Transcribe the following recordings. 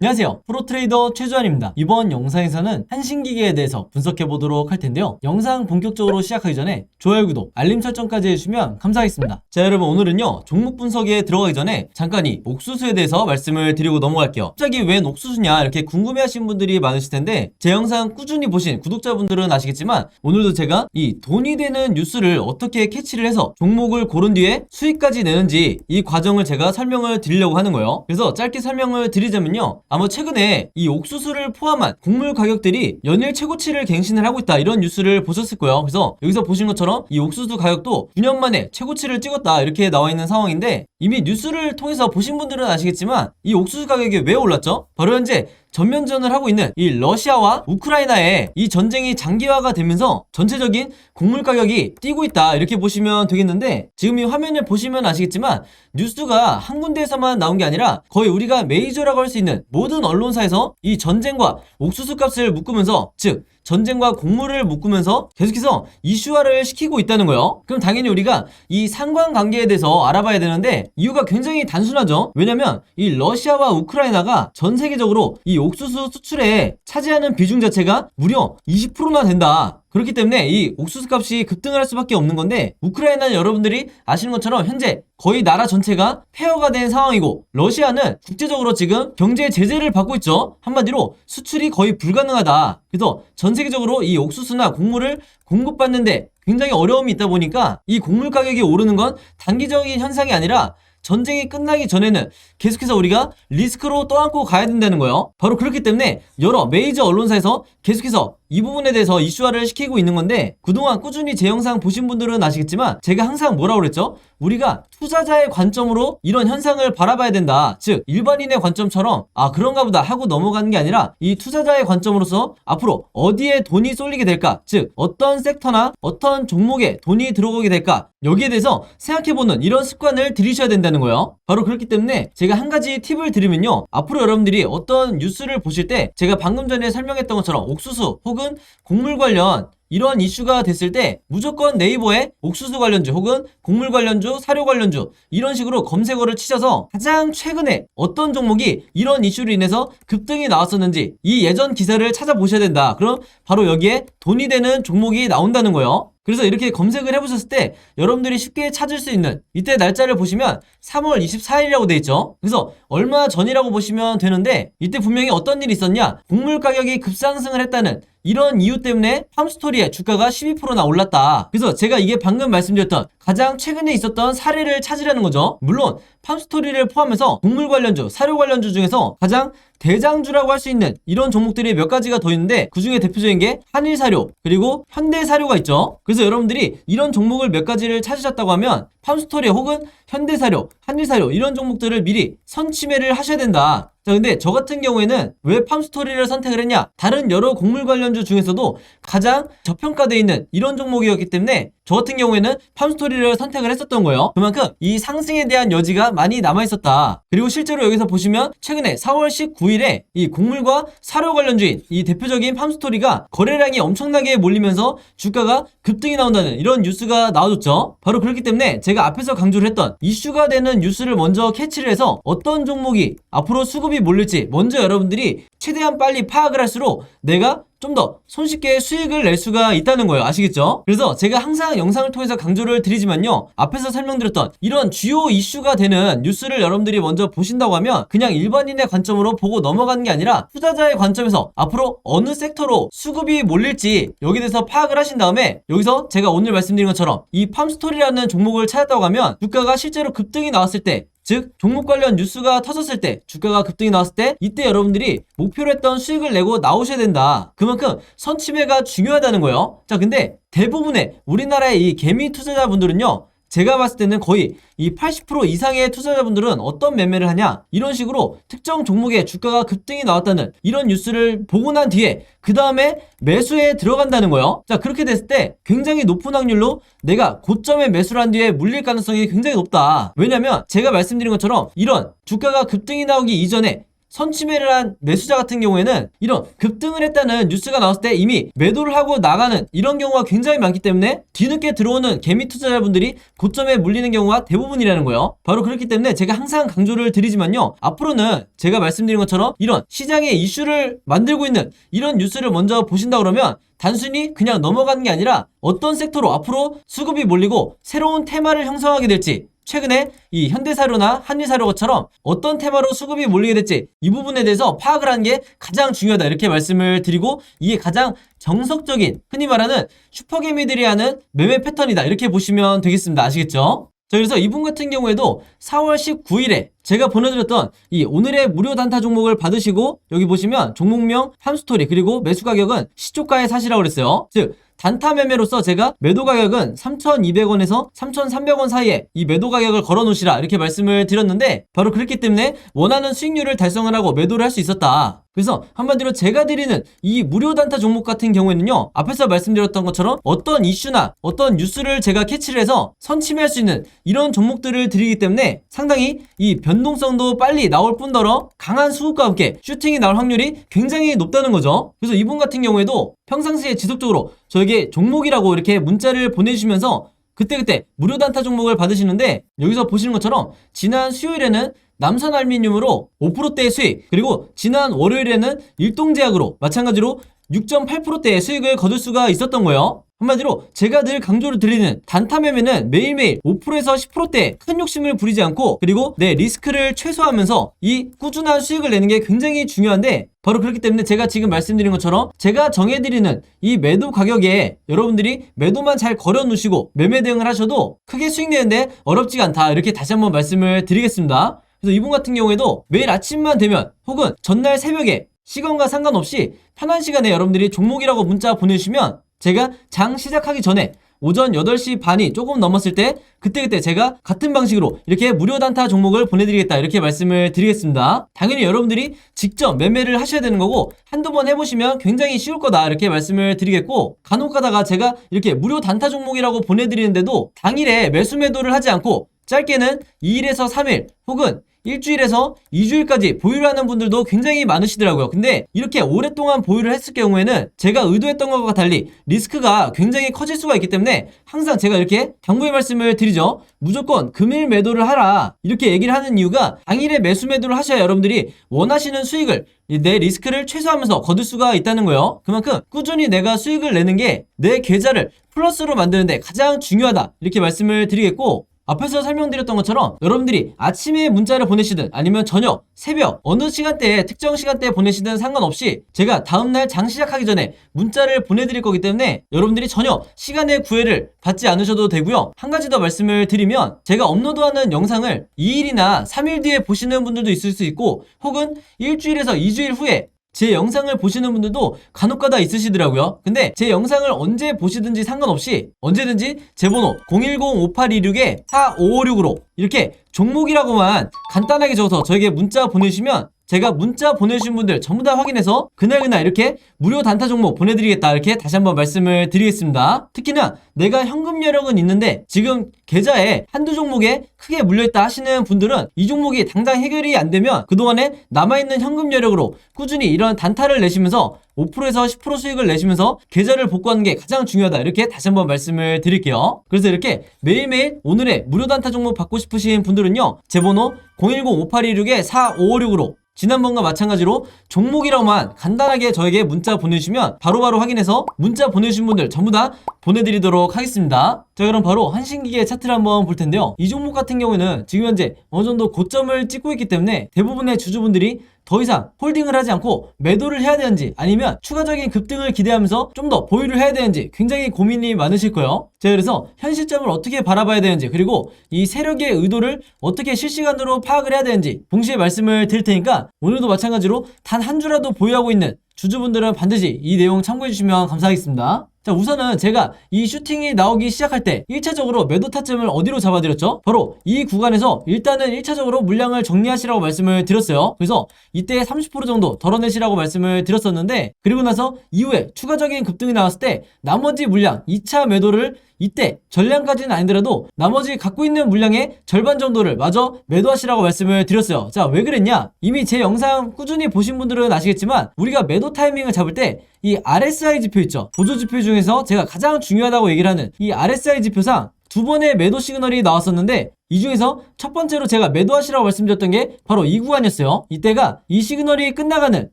안녕하세요. 프로트레이더 최주환입니다. 이번 영상에서는 한신기계에 대해서 분석해보도록 할 텐데요. 영상 본격적으로 시작하기 전에 좋아요, 구독, 알림 설정까지 해주시면 감사하겠습니다. 자, 여러분, 오늘은요 종목 분석에 들어가기 전에 잠깐 이 옥수수에 대해서 말씀을 드리고 넘어갈게요. 갑자기 웬 옥수수냐 이렇게 궁금해하시는 분들이 많으실 텐데, 제 영상 꾸준히 보신 구독자분들은 아시겠지만 오늘도 제가 이 돈이 되는 뉴스를 어떻게 캐치를 해서 종목을 고른 뒤에 수익까지 내는지 이 과정을 제가 설명을 드리려고 하는 거예요. 그래서 짧게 설명을 드리자면요, 아마 최근에 이 옥수수를 포함한 곡물 가격들이 연일 최고치를 갱신을 하고 있다, 이런 뉴스를 보셨을 거예요. 그래서 여기서 보신 것처럼 이 옥수수 가격도 9년 만에 최고치를 찍었다, 이렇게 나와 있는 상황인데, 이미 뉴스를 통해서 보신 분들은 아시겠지만 이 옥수수 가격이 왜 올랐죠? 바로 현재 전면전을 하고 있는 이 러시아와 우크라이나의 이 전쟁이 장기화가 되면서 전체적인 곡물 가격이 뛰고 있다, 이렇게 보시면 되겠는데, 지금 이 화면을 보시면 아시겠지만 뉴스가 한 군데에서만 나온 게 아니라 거의 우리가 메이저라고 할 수 있는 모든 언론사에서 이 전쟁과 옥수수 값을 묶으면서, 즉 전쟁과 곡물을 묶으면서 계속해서 이슈화를 시키고 있다는 거예요. 그럼 당연히 우리가 이 상관관계에 대해서 알아봐야 되는데, 이유가 굉장히 단순하죠. 왜냐면 이 러시아와 우크라이나가 전 세계적으로 이 옥수수 수출에 차지하는 비중 자체가 무려 20%나 된다. 그렇기 때문에 이 옥수수 값이 급등을 할 수밖에 없는 건데, 우크라이나는 여러분들이 아시는 것처럼 현재 거의 나라 전체가 폐허가 된 상황이고, 러시아는 국제적으로 지금 경제 제재를 받고 있죠. 한마디로 수출이 거의 불가능하다. 그래서 전 세계적으로 이 옥수수나 곡물을 공급받는데 굉장히 어려움이 있다 보니까 이 곡물 가격이 오르는 건 단기적인 현상이 아니라 전쟁이 끝나기 전에는 계속해서 우리가 리스크로 떠안고 가야 된다는 거예요. 바로 그렇기 때문에 여러 메이저 언론사에서 계속해서 이 부분에 대해서 이슈화를 시키고 있는 건데, 그동안 꾸준히 제 영상 보신 분들은 아시겠지만 제가 항상 뭐라고 그랬죠? 우리가 투자자의 관점으로 이런 현상을 바라봐야 된다. 즉 일반인의 관점처럼 그런가 보다 하고 넘어가는 게 아니라, 이 투자자의 관점으로서 앞으로 어디에 돈이 쏠리게 될까, 즉 어떤 섹터나 어떤 종목에 돈이 들어오게 될까, 여기에 대해서 생각해보는 이런 습관을 들이셔야 된다는 거예요. 바로 그렇기 때문에 제가 한 가지 팁을 드리면요, 앞으로 여러분들이 어떤 뉴스를 보실 때 제가 방금 전에 설명했던 것처럼 옥수수 혹은 곡물 관련 이런 이슈가 됐을 때 무조건 네이버에 옥수수 관련주 혹은 곡물 관련주, 사료 관련주 이런 식으로 검색어를 치셔서 가장 최근에 어떤 종목이 이런 이슈로 인해서 급등이 나왔었는지 이 예전 기사를 찾아보셔야 된다. 그럼 바로 여기에 돈이 되는 종목이 나온다는 거예요. 그래서 이렇게 검색을 해보셨을 때 여러분들이 쉽게 찾을 수 있는 이때 날짜를 보시면 3월 24일이라고 돼 있죠. 그래서 얼마 전이라고 보시면 되는데, 이때 분명히 어떤 일이 있었냐, 곡물 가격이 급상승을 했다는 이런 이유 때문에 팜스토리의 주가가 12%나 올랐다. 그래서 제가 이게 방금 말씀드렸던 가장 최근에 있었던 사례를 찾으라는 거죠. 물론 팜스토리를 포함해서 곡물 관련주, 사료 관련주 중에서 가장 대장주라고 할 수 있는 이런 종목들이 몇 가지가 더 있는데, 그 중에 대표적인 게 한일사료 그리고 현대사료가 있죠. 그래서 여러분들이 이런 종목을 몇 가지를 찾으셨다고 하면 팜스토리 혹은 현대사료, 한일사료 이런 종목들을 미리 선취매를 하셔야 된다. 자, 근데 저 같은 경우에는 왜 팜스토리를 선택을 했냐, 다른 여러 곡물 관련주 중에서도 가장 저평가되어 있는 이런 종목이었기 때문에 저 같은 경우에는 팜스토리를 선택을 했었던 거예요. 그만큼 이 상승에 대한 여지가 많이 남아있었다. 그리고 실제로 여기서 보시면 최근에 4월 19일에 이 곡물과 사료 관련주인 이 대표적인 팜스토리가 거래량이 엄청나게 몰리면서 주가가 급등이 나온다는 이런 뉴스가 나와줬죠. 바로 그렇기 때문에 제가 앞에서 강조를 했던 이슈가 되는 뉴스를 먼저 캐치를 해서 어떤 종목이 앞으로 수급이 몰릴지 먼저 여러분들이 최대한 빨리 파악을 할수록 내가 좀 더 손쉽게 수익을 낼 수가 있다는 거예요. 아시겠죠? 그래서 제가 항상 영상을 통해서 강조를 드리지만요, 앞에서 설명드렸던 이런 주요 이슈가 되는 뉴스를 여러분들이 먼저 보신다고 하면 그냥 일반인의 관점으로 보고 넘어가는 게 아니라 투자자의 관점에서 앞으로 어느 섹터로 수급이 몰릴지 여기에 대해서 파악을 하신 다음에, 여기서 제가 오늘 말씀드린 것처럼 이 팜스토리라는 종목을 찾았다고 하면 주가가 실제로 급등이 나왔을 때, 즉 종목 관련 뉴스가 터졌을 때, 주가가 급등이 나왔을 때, 이때 여러분들이 목표로 했던 수익을 내고 나오셔야 된다. 그만큼 선취매가 중요하다는 거예요. 자, 근데 대부분의 우리나라의 이 개미 투자자분들은요, 제가 봤을 때는 거의 이 80% 이상의 투자자분들은 어떤 매매를 하냐, 이런 식으로 특정 종목의 주가가 급등이 나왔다는 이런 뉴스를 보고 난 뒤에 그 다음에 매수에 들어간다는 거예요. 자, 그렇게 됐을 때 굉장히 높은 확률로 내가 고점에 매수를 한 뒤에 물릴 가능성이 굉장히 높다. 왜냐면 제가 말씀드린 것처럼 이런 주가가 급등이 나오기 이전에 선취매를 한 매수자 같은 경우에는 이런 급등을 했다는 뉴스가 나왔을 때 이미 매도를 하고 나가는 이런 경우가 굉장히 많기 때문에 뒤늦게 들어오는 개미 투자자분들이 고점에 물리는 경우가 대부분이라는 거예요. 바로 그렇기 때문에 제가 항상 강조를 드리지만요, 앞으로는 제가 말씀드린 것처럼 이런 시장의 이슈를 만들고 있는 이런 뉴스를 먼저 보신다 그러면 단순히 그냥 넘어가는 게 아니라 어떤 섹터로 앞으로 수급이 몰리고 새로운 테마를 형성하게 될지, 최근에 이 현대사료나 한리사료처럼 어떤 테마로 수급이 몰리게 될지 이 부분에 대해서 파악을 하는 게 가장 중요하다 이렇게 말씀을 드리고, 이게 가장 정석적인 흔히 말하는 슈퍼개미들이 하는 매매 패턴이다 이렇게 보시면 되겠습니다. 아시겠죠? 자, 그래서 이분 같은 경우에도 4월 19일에 제가 보내드렸던 이 오늘의 무료 단타 종목을 받으시고, 여기 보시면 종목명, 팜스토리, 그리고 매수 가격은 시초가에 사시라고 그랬어요. 즉 단타 매매로서 제가 매도 가격은 3,200원에서 3,300원 사이에 이 매도 가격을 걸어 놓으시라 이렇게 말씀을 드렸는데, 바로 그렇기 때문에 원하는 수익률을 달성을 하고 매도를 할 수 있었다. 그래서 한마디로 제가 드리는 이 무료 단타 종목 같은 경우에는요, 앞에서 말씀드렸던 것처럼 어떤 이슈나 어떤 뉴스를 제가 캐치를 해서 선침해할 수 있는 이런 종목들을 드리기 때문에 상당히 이 변동성도 빨리 나올 뿐더러 강한 수급과 함께 슈팅이 나올 확률이 굉장히 높다는 거죠. 그래서 이분 같은 경우에도 평상시에 지속적으로 저에게 종목이라고 이렇게 문자를 보내주시면서 그때그때 무료 단타 종목을 받으시는데, 여기서 보시는 것처럼 지난 수요일에는 남선알미늄으로 5%대의 수익, 그리고 지난 월요일에는 일동제약으로 마찬가지로 6.8%대의 수익을 거둘 수가 있었던 거예요. 한마디로 제가 늘 강조를 드리는 단타 매매는 매일매일 5%에서 10%대 큰 욕심을 부리지 않고, 그리고 내 리스크를 최소화하면서 이 꾸준한 수익을 내는 게 굉장히 중요한데, 바로 그렇기 때문에 제가 지금 말씀드린 것처럼 제가 정해드리는 이 매도 가격에 여러분들이 매도만 잘 걸어 놓으시고 매매 대응을 하셔도 크게 수익 내는데 어렵지가 않다 이렇게 다시 한번 말씀을 드리겠습니다. 그래서 이분 같은 경우에도 매일 아침만 되면 혹은 전날 새벽에 시간과 상관없이 편한 시간에 여러분들이 종목이라고 문자 보내주시면 제가 장 시작하기 전에 오전 8시 반이 조금 넘었을 때 그때 제가 같은 방식으로 이렇게 무료 단타 종목을 보내드리겠다 이렇게 말씀을 드리겠습니다. 당연히 여러분들이 직접 매매를 하셔야 되는 거고 한두 번 해보시면 굉장히 쉬울 거다 이렇게 말씀을 드리겠고, 간혹 가다가 제가 이렇게 무료 단타 종목이라고 보내드리는데도 당일에 매수 매도를 하지 않고 짧게는 2일에서 3일 혹은 일주일에서 2주일까지 보유를 하는 분들도 굉장히 많으시더라고요. 근데 이렇게 오랫동안 보유를 했을 경우에는 제가 의도했던 것과 달리 리스크가 굉장히 커질 수가 있기 때문에 항상 제가 이렇게 당부의 말씀을 드리죠. 무조건 금일 매도를 하라 이렇게 얘기를 하는 이유가, 당일에 매수 매도를 하셔야 여러분들이 원하시는 수익을, 내 리스크를 최소화하면서 거둘 수가 있다는 거예요. 그만큼 꾸준히 내가 수익을 내는 게 내 계좌를 플러스로 만드는데 가장 중요하다 이렇게 말씀을 드리겠고, 앞에서 설명드렸던 것처럼 여러분들이 아침에 문자를 보내시든 아니면 저녁, 새벽 어느 시간대에 특정 시간대에 보내시든 상관없이 제가 다음날 장 시작하기 전에 문자를 보내드릴 거기 때문에 여러분들이 전혀 시간의 구애를 받지 않으셔도 되고요. 한 가지 더 말씀을 드리면, 제가 업로드하는 영상을 2일이나 3일 뒤에 보시는 분들도 있을 수 있고 혹은 일주일에서 2주일 후에 제 영상을 보시는 분들도 간혹가다 있으시더라고요. 근데 제 영상을 언제 보시든지 상관없이 언제든지 제 번호 010-5826-4556으로 이렇게 종목이라고만 간단하게 적어서 저에게 문자 보내주시면 제가 문자 보내주신 분들 전부 다 확인해서 그날 이렇게 무료 단타 종목 보내드리겠다 이렇게 다시 한번 말씀을 드리겠습니다. 특히나 내가 현금 여력은 있는데 지금 계좌에 한두 종목에 크게 물려있다 하시는 분들은 이 종목이 당장 해결이 안 되면 그동안에 남아있는 현금 여력으로 꾸준히 이런 단타를 내시면서 5%에서 10% 수익을 내시면서 계좌를 복구하는 게 가장 중요하다 이렇게 다시 한번 말씀을 드릴게요. 그래서 이렇게 매일매일 오늘의 무료 단타 종목 받고 싶으신 분들은요, 제 번호 010-5826-4556으로 지난번과 마찬가지로 종목이라고만 간단하게 저에게 문자 보내주시면 바로바로 확인해서 문자 보내주신 분들 전부 다 보내드리도록 하겠습니다. 자, 그럼 바로 한신기계 차트를 한번 볼 텐데요. 이 종목 같은 경우에는 지금 현재 어느 정도 고점을 찍고 있기 때문에 대부분의 주주분들이 더 이상 홀딩을 하지 않고 매도를 해야 되는지 아니면 추가적인 급등을 기대하면서 좀 더 보유를 해야 되는지 굉장히 고민이 많으실 거예요. 자, 그래서 현 시점을 어떻게 바라봐야 되는지, 그리고 이 세력의 의도를 어떻게 실시간으로 파악을 해야 되는지 동시에 말씀을 드릴 테니까 오늘도 마찬가지로 단 한 주라도 보유하고 있는 주주분들은 반드시 이 내용 참고해 주시면 감사하겠습니다. 자, 우선은 제가 이 슈팅이 나오기 시작할 때 1차적으로 매도 타점을 어디로 잡아드렸죠? 바로 이 구간에서 일단은 1차적으로 물량을 정리하시라고 말씀을 드렸어요. 그래서 이때 30% 정도 덜어내시라고 말씀을 드렸었는데, 그리고 나서 이후에 추가적인 급등이 나왔을 때 나머지 물량 2차 매도를 이때 전량까지는 아니더라도 나머지 갖고 있는 물량의 절반 정도를 마저 매도하시라고 말씀을 드렸어요. 자, 왜 그랬냐? 이미 제 영상 꾸준히 보신 분들은 아시겠지만 우리가 매도 타이밍을 잡을 때 이 RSI 지표 있죠? 보조 지표 중에서 제가 가장 중요하다고 얘기를 하는 이 RSI 지표상 두 번의 매도 시그널이 나왔었는데 이 중에서 첫 번째로 제가 매도하시라고 말씀드렸던 게 바로 이 구간이었어요. 이때가 이 시그널이 끝나가는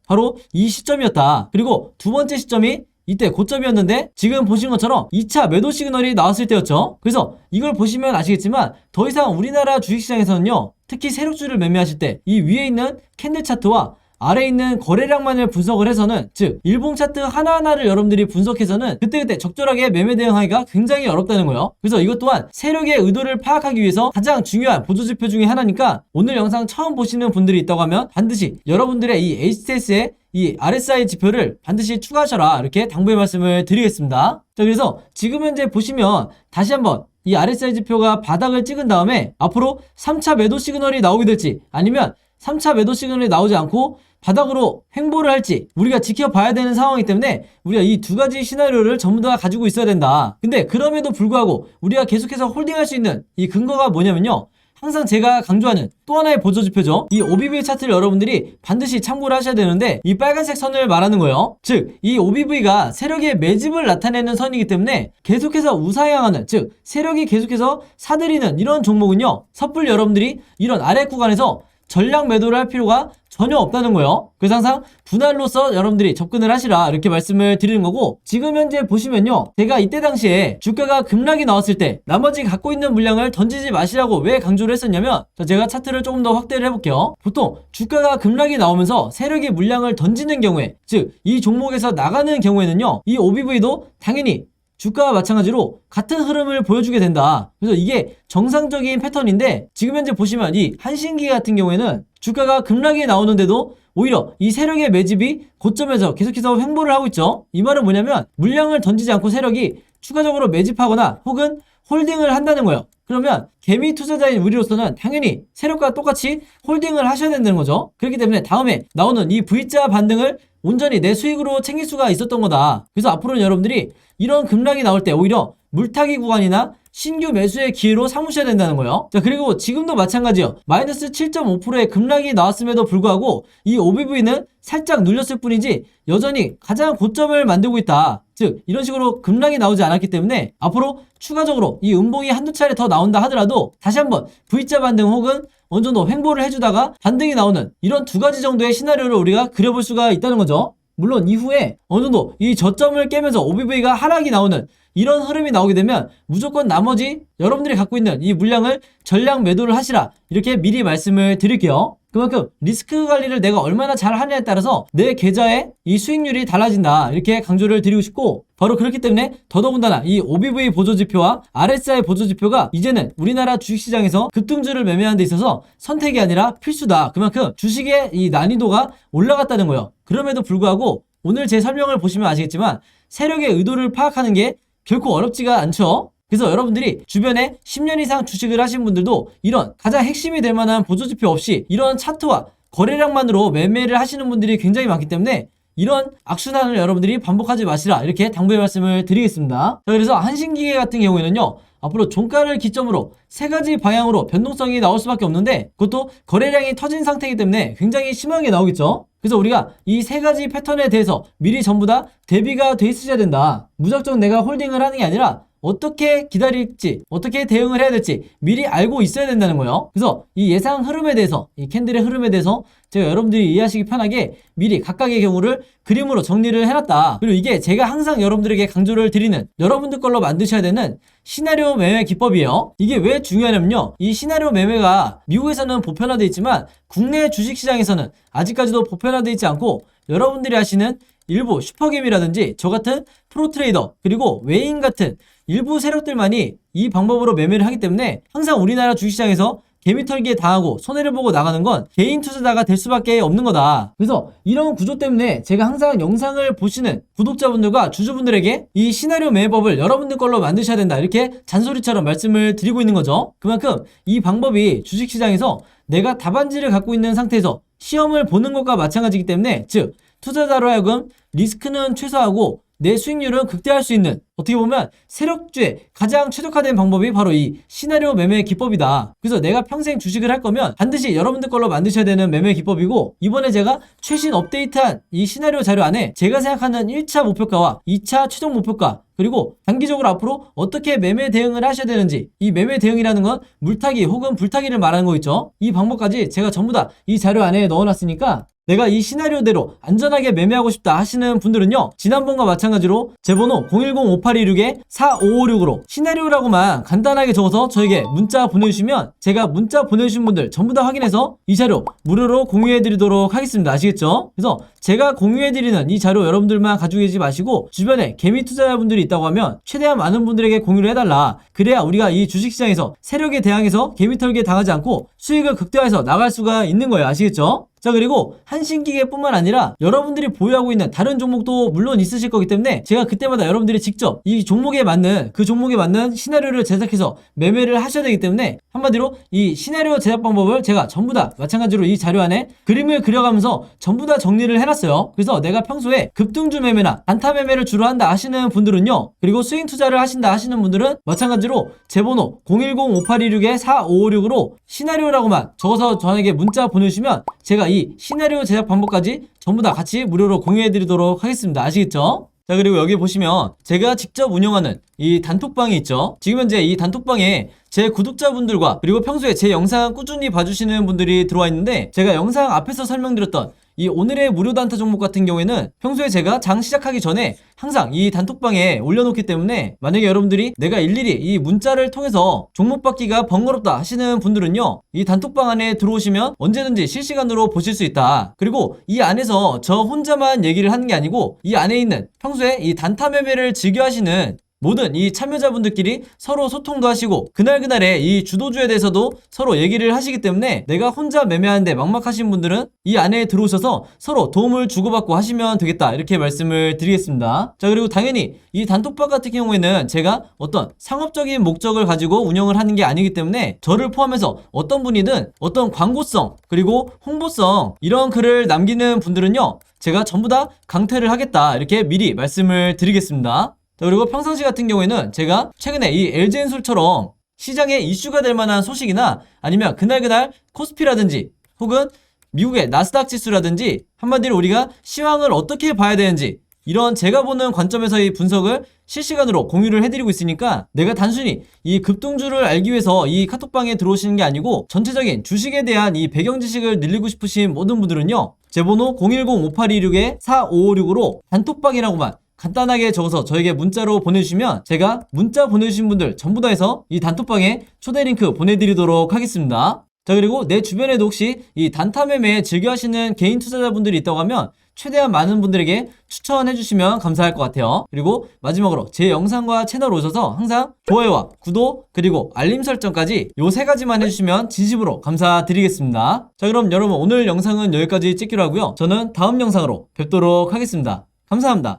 바로 이 시점이었다. 그리고 두 번째 시점이 이때 고점이었는데 지금 보신 것처럼 2차 매도 시그널이 나왔을 때였죠. 그래서 이걸 보시면 아시겠지만 더 이상 우리나라 주식시장에서는요, 특히 세력주를 매매하실 때 이 위에 있는 캔들 차트와 아래에 있는 거래량만을 분석을 해서는, 즉 일봉 차트 하나하나를 여러분들이 분석해서는 그때그때 적절하게 매매 대응하기가 굉장히 어렵다는 거예요. 그래서 이것 또한 세력의 의도를 파악하기 위해서 가장 중요한 보조지표 중에 하나니까 오늘 영상 처음 보시는 분들이 있다고 하면 반드시 여러분들의 이 HTS의 이 RSI 지표를 반드시 추가하셔라, 이렇게 당부의 말씀을 드리겠습니다. 자, 그래서 지금 현재 보시면 다시 한번 이 RSI 지표가 바닥을 찍은 다음에 앞으로 3차 매도 시그널이 나오게 될지, 아니면 3차 매도 시그널이 나오지 않고 바닥으로 횡보를 할지 우리가 지켜봐야 되는 상황이기 때문에 우리가 이 두 가지 시나리오를 전부 다 가지고 있어야 된다. 근데 그럼에도 불구하고 우리가 계속해서 홀딩할 수 있는 이 근거가 뭐냐면요, 항상 제가 강조하는 또 하나의 보조지표죠. 이 OBV 차트를 여러분들이 반드시 참고를 하셔야 되는데 이 빨간색 선을 말하는 거예요. 즉 이 OBV가 세력의 매집을 나타내는 선이기 때문에 계속해서 우상향하는, 즉 세력이 계속해서 사들이는 이런 종목은요, 섣불리 여러분들이 이런 아래 구간에서 전량 매도를 할 필요가 전혀 없다는 거예요. 그래서 항상 분할로서 여러분들이 접근을 하시라, 이렇게 말씀을 드리는 거고, 지금 현재 보시면요, 제가 이때 당시에 주가가 급락이 나왔을 때 나머지 갖고 있는 물량을 던지지 마시라고 왜 강조를 했었냐면, 제가 차트를 조금 더 확대를 해볼게요. 보통 주가가 급락이 나오면서 세력이 물량을 던지는 경우에, 즉 이 종목에서 나가는 경우에는요, 이 OBV도 당연히 주가와 마찬가지로 같은 흐름을 보여주게 된다. 그래서 이게 정상적인 패턴인데, 지금 현재 보시면 이 한신기 같은 경우에는 주가가 급락이 나오는데도 오히려 이 세력의 매집이 고점에서 계속해서 횡보를 하고 있죠. 이 말은 뭐냐면 물량을 던지지 않고 세력이 추가적으로 매집하거나 혹은 홀딩을 한다는 거예요. 그러면 개미 투자자인 우리로서는 당연히 세력과 똑같이 홀딩을 하셔야 된다는 거죠. 그렇기 때문에 다음에 나오는 이 V자 반등을 온전히 내 수익으로 챙길 수가 있었던 거다. 그래서 앞으로는 여러분들이 이런 급락이 나올 때 오히려 물타기 구간이나 신규 매수의 기회로 삼으셔야 된다는 거예요. 자, 그리고 지금도 마찬가지예요. 마이너스 7.5%의 급락이 나왔음에도 불구하고 이 OBV는 살짝 눌렸을 뿐이지 여전히 가장 고점을 만들고 있다. 즉 이런 식으로 급락이 나오지 않았기 때문에 앞으로 추가적으로 이 음봉이 한두 차례 더 나온다 하더라도 다시 한번 V자 반등 혹은 어느 정도 횡보를 해주다가 반등이 나오는 이런 두 가지 정도의 시나리오를 우리가 그려볼 수가 있다는 거죠. 물론 이후에 어느 정도 이 저점을 깨면서 OBV가 하락이 나오는 이런 흐름이 나오게 되면 무조건 나머지 여러분들이 갖고 있는 이 물량을 전량 매도를 하시라, 이렇게 미리 말씀을 드릴게요. 그만큼 리스크 관리를 내가 얼마나 잘 하냐에 따라서 내 계좌의 이 수익률이 달라진다, 이렇게 강조를 드리고 싶고, 바로 그렇기 때문에 더더군다나 이 OBV 보조지표와 RSI 보조지표가 이제는 우리나라 주식시장에서 급등주를 매매하는 데 있어서 선택이 아니라 필수다. 그만큼 주식의 이 난이도가 올라갔다는 거예요. 그럼에도 불구하고 오늘 제 설명을 보시면 아시겠지만 세력의 의도를 파악하는 게 결코 어렵지가 않죠. 그래서 여러분들이 주변에 10년 이상 주식을 하신 분들도 이런 가장 핵심이 될 만한 보조지표 없이 이런 차트와 거래량만으로 매매를 하시는 분들이 굉장히 많기 때문에 이런 악순환을 여러분들이 반복하지 마시라, 이렇게 당부의 말씀을 드리겠습니다. 자, 그래서 한신기계 같은 경우에는요, 앞으로 종가를 기점으로 세 가지 방향으로 변동성이 나올 수밖에 없는데 그것도 거래량이 터진 상태이기 때문에 굉장히 심하게 나오겠죠. 그래서 우리가 이 세 가지 패턴에 대해서 미리 전부 다 대비가 돼 있어야 된다. 무작정 내가 홀딩을 하는 게 아니라 어떻게 기다릴지, 어떻게 대응을 해야 될지 미리 알고 있어야 된다는 거예요. 그래서 이 예상 흐름에 대해서, 이 캔들의 흐름에 대해서 제가 여러분들이 이해하시기 편하게 미리 각각의 경우를 그림으로 정리를 해놨다. 그리고 이게 제가 항상 여러분들에게 강조를 드리는, 여러분들 걸로 만드셔야 되는 시나리오 매매 기법이에요. 이게 왜 중요하냐면요, 이 시나리오 매매가 미국에서는 보편화되어 있지만 국내 주식시장에서는 아직까지도 보편화되어 있지 않고, 여러분들이 하시는 일부 슈퍼게임이라든지 저 같은 프로트레이더 그리고 외인 같은 일부 세력들만이 이 방법으로 매매를 하기 때문에 항상 우리나라 주식시장에서 개미털기에 당하고 손해를 보고 나가는 건 개인 투자자가 될 수밖에 없는 거다. 그래서 이런 구조 때문에 제가 항상 영상을 보시는 구독자분들과 주주분들에게 이 시나리오 매매법을 여러분들 걸로 만드셔야 된다, 이렇게 잔소리처럼 말씀을 드리고 있는 거죠. 그만큼 이 방법이 주식시장에서 내가 답안지를 갖고 있는 상태에서 시험을 보는 것과 마찬가지이기 때문에, 즉 투자자로 하여금 리스크는 최소화하고 내 수익률은 극대화할 수 있는 어떻게 보면 세력주에 가장 최적화된 방법이 바로 이 시나리오 매매 기법이다. 그래서 내가 평생 주식을 할 거면 반드시 여러분들 걸로 만드셔야 되는 매매 기법이고, 이번에 제가 최신 업데이트한 이 시나리오 자료 안에 제가 생각하는 1차 목표가와 2차 최종 목표가, 그리고 단기적으로 앞으로 어떻게 매매 대응을 하셔야 되는지, 이 매매 대응이라는 건 물타기 혹은 불타기를 말하는 거 있죠. 이 방법까지 제가 전부 다 이 자료 안에 넣어놨으니까 내가 이 시나리오대로 안전하게 매매하고 싶다 하시는 분들은요, 지난번과 마찬가지로 제 번호 010-5826-4556으로 시나리오라고만 간단하게 적어서 저에게 문자 보내주시면 제가 문자 보내주신 분들 전부 다 확인해서 이 자료 무료로 공유해드리도록 하겠습니다. 아시겠죠? 그래서 제가 공유해드리는 이 자료 여러분들만 가지고 계시지 마시고, 주변에 개미 투자자분들이 있다고 하면 최대한 많은 분들에게 공유를 해달라. 그래야 우리가 이 주식시장에서 세력에 대항해서 개미 털기에 당하지 않고 수익을 극대화해서 나갈 수가 있는 거예요. 아시겠죠? 자, 그리고 한신기계뿐만 아니라 여러분들이 보유하고 있는 다른 종목도 물론 있으실 거기 때문에 제가 그때마다 여러분들이 직접 이 종목에 맞는, 그 종목에 맞는 시나리오를 제작해서 매매를 하셔야 되기 때문에, 한마디로 이 시나리오 제작 방법을 제가 전부 다 마찬가지로 이 자료 안에 그림을 그려가면서 전부 다 정리를 해놨어요. 그래서 내가 평소에 급등주 매매나 단타 매매를 주로 한다 하시는 분들은요, 그리고 스윙 투자를 하신다 하시는 분들은 마찬가지로 제 번호 010-5826-4556으로 시나리오라고만 적어서 저에게 문자 보내주시면 제가 이 시나리오 제작 방법까지 전부 다 같이 무료로 공유해드리도록 하겠습니다. 아시겠죠? 자, 그리고 여기 보시면 제가 직접 운영하는 이 단톡방이 있죠. 지금 현재 이 단톡방에 제 구독자분들과 그리고 평소에 제 영상 꾸준히 봐주시는 분들이 들어와 있는데, 제가 영상 앞에서 설명드렸던 이 오늘의 무료 단타 종목 같은 경우에는 평소에 제가 장 시작하기 전에 항상 이 단톡방에 올려놓기 때문에, 만약에 여러분들이 내가 일일이 이 문자를 통해서 종목 받기가 번거롭다 하시는 분들은요, 이 단톡방 안에 들어오시면 언제든지 실시간으로 보실 수 있다. 그리고 이 안에서 저 혼자만 얘기를 하는 게 아니고, 이 안에 있는 평소에 이 단타 매매를 즐겨 하시는 모든 이 참여자분들끼리 서로 소통도 하시고, 그날그날의 이 주도주에 대해서도 서로 얘기를 하시기 때문에, 내가 혼자 매매하는데 막막하신 분들은 이 안에 들어오셔서 서로 도움을 주고받고 하시면 되겠다, 이렇게 말씀을 드리겠습니다. 자, 그리고 당연히 이 단톡방 같은 경우에는 제가 어떤 상업적인 목적을 가지고 운영을 하는 게 아니기 때문에, 저를 포함해서 어떤 분이든 어떤 광고성 그리고 홍보성 이런 글을 남기는 분들은요, 제가 전부 다 강퇴를 하겠다, 이렇게 미리 말씀을 드리겠습니다. 자, 그리고 평상시 같은 경우에는 제가 최근에 이 LG엔솔처럼 시장에 이슈가 될 만한 소식이나 아니면 그날그날 코스피라든지 혹은 미국의 나스닥 지수라든지, 한마디로 우리가 시황을 어떻게 봐야 되는지, 이런 제가 보는 관점에서의 분석을 실시간으로 공유를 해드리고 있으니까, 내가 단순히 이 급등주를 알기 위해서 이 카톡방에 들어오시는 게 아니고 전체적인 주식에 대한 이 배경 지식을 늘리고 싶으신 모든 분들은요, 제 번호 010-5826-4556으로 단톡방이라고만 간단하게 적어서 저에게 문자로 보내주시면 제가 문자 보내주신 분들 전부 다 해서 이 단톡방에 초대 링크 보내드리도록 하겠습니다. 자, 그리고 내 주변에도 혹시 이 단타 매매 즐겨 하시는 개인 투자자분들이 있다고 하면 최대한 많은 분들에게 추천해 주시면 감사할 것 같아요. 그리고 마지막으로 제 영상과 채널 오셔서 항상 좋아요와 구독 그리고 알림 설정까지 요 세 가지만 해주시면 진심으로 감사드리겠습니다. 자, 그럼 여러분 오늘 영상은 여기까지 찍기로 하고요. 저는 다음 영상으로 뵙도록 하겠습니다. 감사합니다.